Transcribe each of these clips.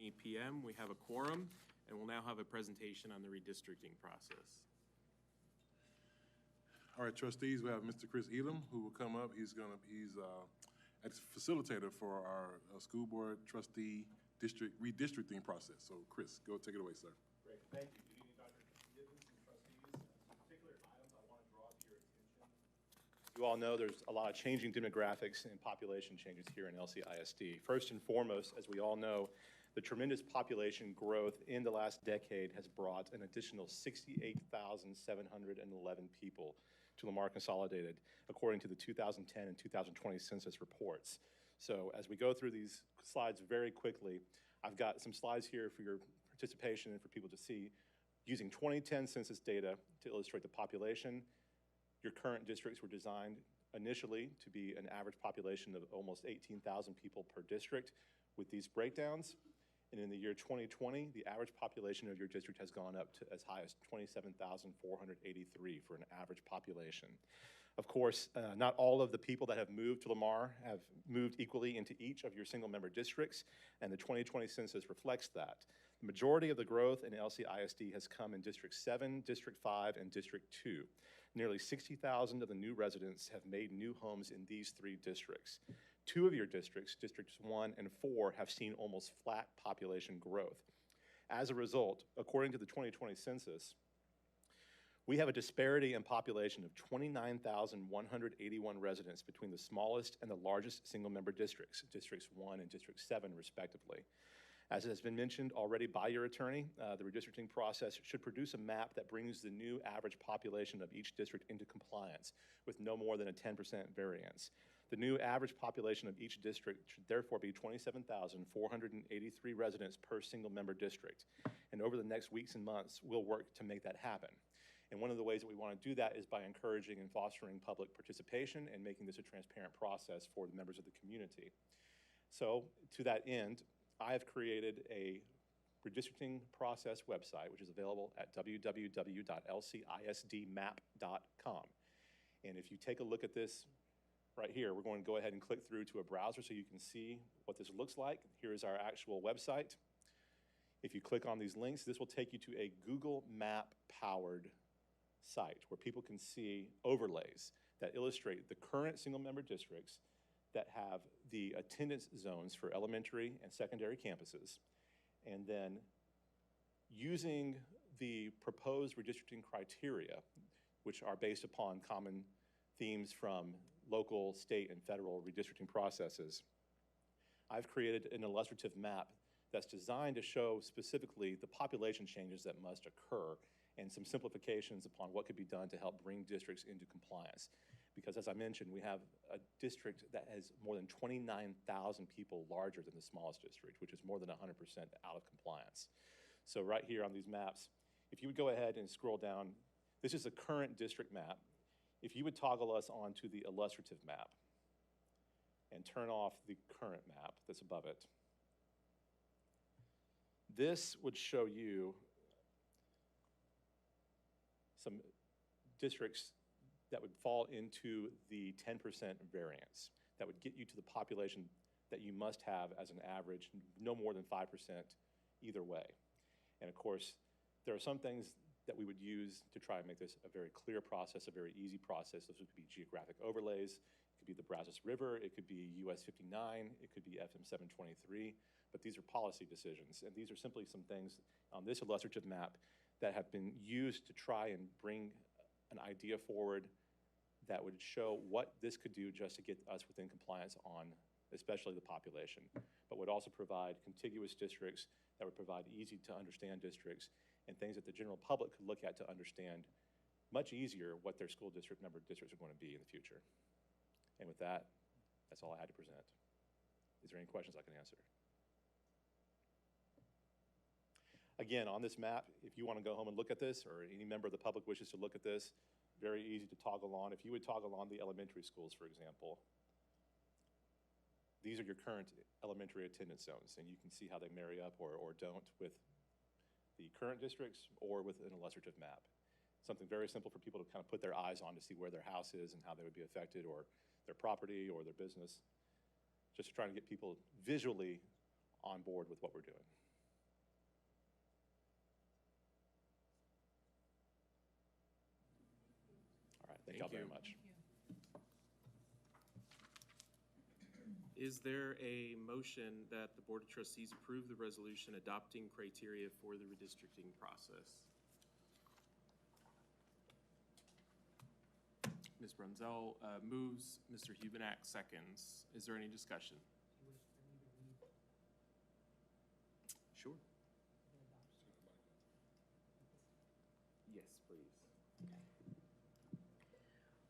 8 p.m. We have a quorum, and we'll now have a presentation on the redistricting process. All right, trustees, we have Mr. Chris Elam, who will come up. He's a facilitator for our school board trustee district redistricting process. So, Chris, go take it away, sir. Great, thank you. Good evening, Dr. Gibbons and trustees. Some particular items I want to draw to your attention. You all know there's a lot of changing demographics and population changes here in LCISD. First and foremost, as we all know, the tremendous population growth in the last decade has brought an additional 68,711 people to Lamar Consolidated, according to the 2010 and 2020 census reports. So as we go through these slides very quickly, I've got some slides here for your participation and for people to see using 2010 census data to illustrate the population. Your current districts were designed initially to be an average population of almost 18,000 people per district with these breakdowns. And in the year 2020, the average population of your district has gone up to as high as 27,483 for an average population. Of course, not all of the people that have moved to Lamar have moved equally into each of your single-member districts, and the 2020 census reflects that. The majority of the growth in LCISD has come in District 7, District 5, and District 2. Nearly 60,000 of the new residents have made new homes in these three districts. Two of your districts, Districts 1 and 4, have seen almost flat population growth. As a result, according to the 2020 census, we have a disparity in population of 29,181 residents between the smallest and the largest single-member districts, Districts 1 and District 7, respectively. As has been mentioned already by your attorney, the redistricting process should produce a map that brings the new average population of each district into compliance with no more than a 10% variance. The new average population of each district should therefore be 27,483 residents per single-member district. And over the next weeks and months, we'll work to make that happen. And one of the ways that we want to do that is by encouraging and fostering public participation and making this a transparent process for the members of the community. So to that end, I have created a redistricting process website, which is available at www.lcisdmap.com. And if you take a look at this right here, we're going to go ahead and click through to a browser so you can see what this looks like. Here is our actual website. If you click on these links, this will take you to a Google Map-powered site where people can see overlays that illustrate the current single-member districts that have the attendance zones for elementary and secondary campuses. And then using the proposed redistricting criteria, which are based upon common themes from local, state, and federal redistricting processes, I've created an illustrative map that's designed to show specifically the population changes that must occur and some simplifications upon what could be done to help bring districts into compliance. Because as I mentioned, we have a district that has more than 29,000 people larger than the smallest district, which is more than 100% out of compliance. So right here on these maps, if you would go ahead and scroll down, this is a current district map. If you would toggle us onto the illustrative map and turn off the current map that's above it, this would show you some districts that would fall into the 10% variance. That would get you to the population that you must have as an average, no more than 5% either way. And of course, there are some things that we would use to try and make this a very clear process, a very easy process. Those would be geographic overlays. It could be the Brazos River, it could be US 59, it could be FM 723, but these are policy decisions. And these are simply some things on this illustrative map that have been used to try and bring an idea forward that would show what this could do just to get us within compliance on especially the population, but would also provide contiguous districts that would provide easy to understand districts and things that the general public could look at to understand much easier what their school district member districts are going to be in the future. And with that, that's all I had to present. Is there any questions I can answer? Again, on this map, if you want to go home and look at this, or any member of the public wishes to look at this, very easy to toggle on. If you would toggle on the elementary schools, for example, these are your current elementary attendance zones, and you can see how they marry up or don't with the current districts or with an illustrative map. Something very simple for people to kind of put their eyes on to see where their house is and how they would be affected, or their property or their business. Just trying to get people visually on board with what we're doing. Thank y'all very you. much. Is there a motion that the Board of Trustees approve the resolution adopting criteria for the redistricting process? Ms. Brunzel moves, Mr. Hubenak seconds. Is there any discussion? Sure. Yes, please.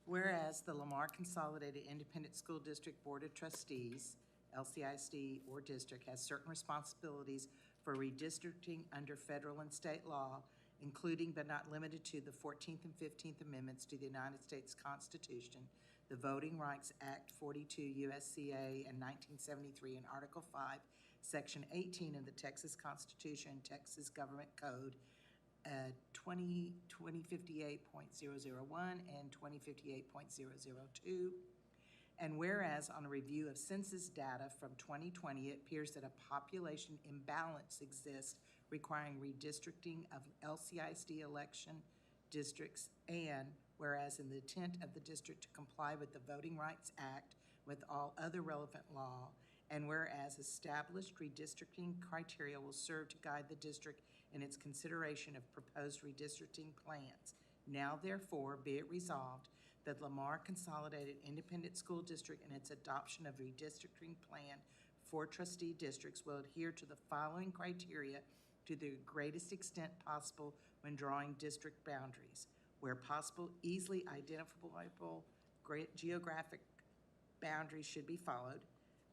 Whereas the Lamar Consolidated Independent School District Board of Trustees, LCISD or district, has certain responsibilities for redistricting under federal and state law, including but not limited to the 14th and 15th Amendments to the United States Constitution, the Voting Rights Act 42 USCA and 1973, and Article 5, Section 18 of the Texas Constitution, Texas Government Code, 2058.001 and 2058.002. And whereas on a review of census data from 2020, it appears that a population imbalance exists requiring redistricting of LCISD election districts, and whereas in the intent of the district to comply with the Voting Rights Act with all other relevant law, and whereas established redistricting criteria will serve to guide the district in its consideration of proposed redistricting plans. Now therefore be it resolved that Lamar Consolidated Independent School District in its adoption of redistricting plan for trustee districts will adhere to the following criteria to the greatest extent possible when drawing district boundaries. Where possible, easily identifiable geographic boundaries should be followed.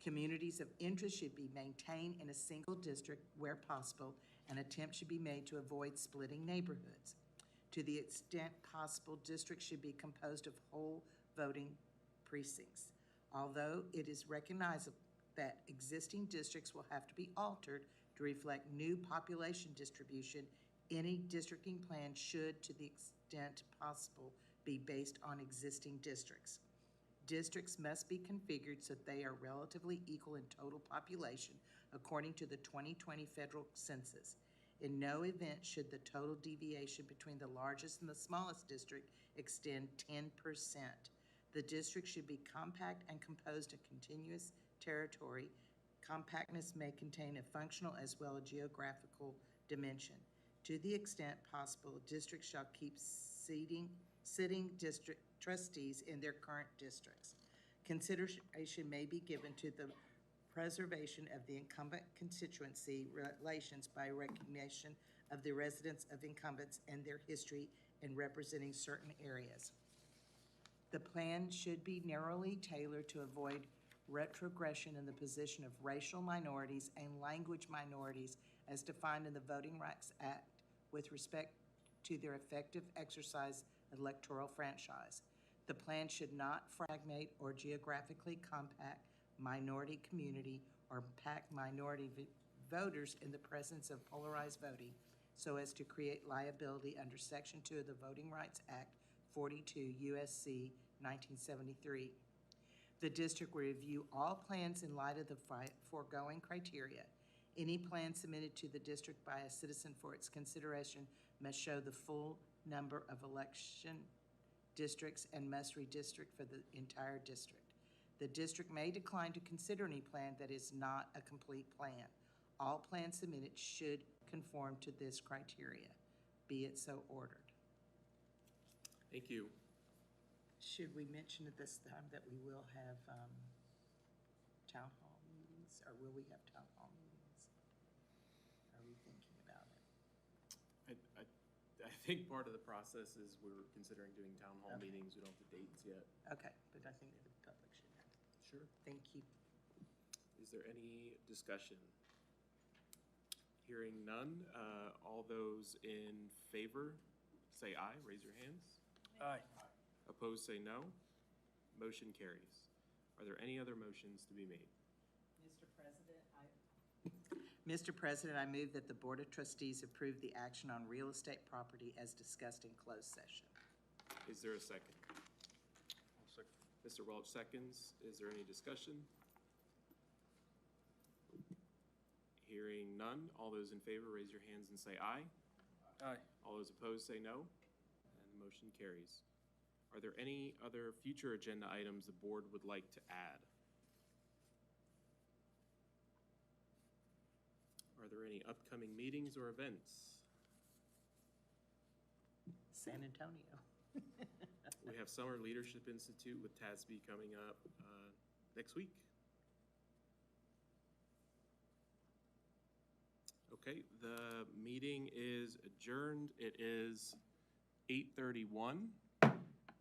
Communities of interest should be maintained in a single district where possible. An attempt should be made to avoid splitting neighborhoods. To the extent possible, districts should be composed of whole voting precincts. Although it is recognizable that existing districts will have to be altered to reflect new population distribution, any districting plan should, to the extent possible, be based on existing districts. Districts must be configured so that they are relatively equal in total population according to the 2020 federal census. In no event should the total deviation between the largest and the smallest district extend 10%. The district should be compact and composed of continuous territory. Compactness may contain a functional as well as geographical dimension. To the extent possible, districts shall keep sitting district trustees in their current districts. Consideration may be given to the preservation of the incumbent constituency relations by recognition of the residents of incumbents and their history in representing certain areas. The plan should be narrowly tailored to avoid retrogression in the position of racial minorities and language minorities as defined in the Voting Rights Act with respect to their effective exercise of electoral franchise. The plan should not fragment or geographically compact minority community or pack minority voters in the presence of polarized voting so as to create liability under Section 2 of the Voting Rights Act 42 USC 1973. The district will review all plans in light of the foregoing criteria. Any plan submitted to the district by a citizen for its consideration must show the full number of election districts and must redistrict for the entire district. The district may decline to consider any plan that is not a complete plan. All plans submitted should conform to this criteria. Be it so ordered. Thank you. Should we mention at this time that we will have town hall meetings, or will we have town hall meetings? Are we thinking about it? I think part of the process is we're considering doing town hall Okay. meetings. We don't have the dates yet. Okay, but I think the public should have. Sure. Thank you. Is there any discussion? Hearing none, all those in favor, say aye. Raise your hands. Aye. Opposed, say no. Motion carries. Are there any other motions to be made? Mr. President, I move that the Board of Trustees approve the action on real estate property as discussed in closed session. Is there a second? Second. Mr. Welch seconds. Is there any discussion? Hearing none, all those in favor raise your hands and say aye. Aye. All those opposed say no, and the motion carries. Are there any other future agenda items the board would like to add? Are there any upcoming meetings or events? San Antonio. We have Summer Leadership Institute with TASB coming up next week. Okay, the meeting is adjourned. It is 8:31,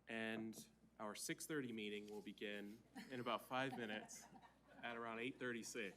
and our 6:30 meeting will begin in about 5 minutes at around 8:36.